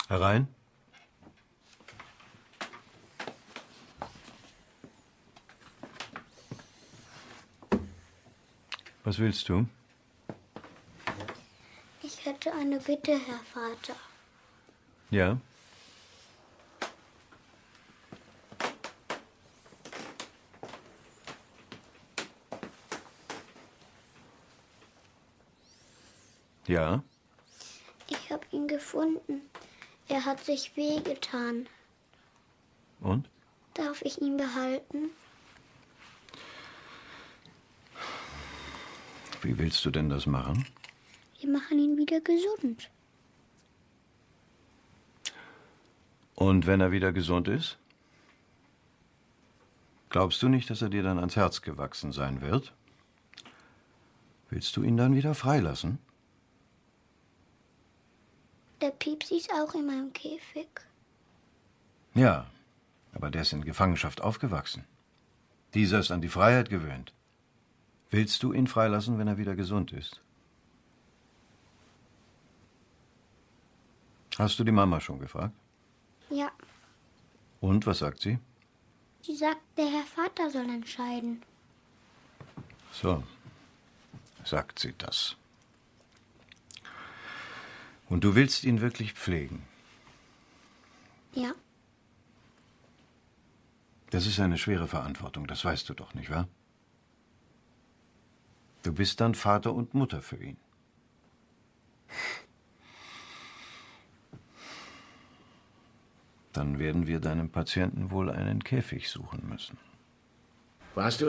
Herein. Was willst du? Ich hätte eine Bitte, Herr Vater. Ja? Ja? Ich habe ihn gefunden. Er hat sich wehgetan. Und? Darf ich ihn behalten? Wie willst du denn das machen? Wir machen ihn wieder gesund. Und wenn er wieder gesund ist? Glaubst du nicht, dass er dir dann ans Herz gewachsen sein wird? Willst du ihn dann wieder freilassen? Der Piepsi ist auch in meinem Käfig. Ja, aber der ist in Gefangenschaft aufgewachsen. Dieser ist an die Freiheit gewöhnt. Willst du ihn freilassen, wenn er wieder gesund ist? Hast du die Mama schon gefragt? Ja, Und, was sagt sie? sie sagt, der Herr Vater soll entscheiden. So, sagt sie das. Und du willst ihn wirklich pflegen? Ja, Das ist eine schwere Verantwortung, das weißt du doch, nicht wahr? Du bist dann Vater und Mutter für ihn. Dann werden wir deinem Patienten wohl einen Käfig suchen müssen. Warst du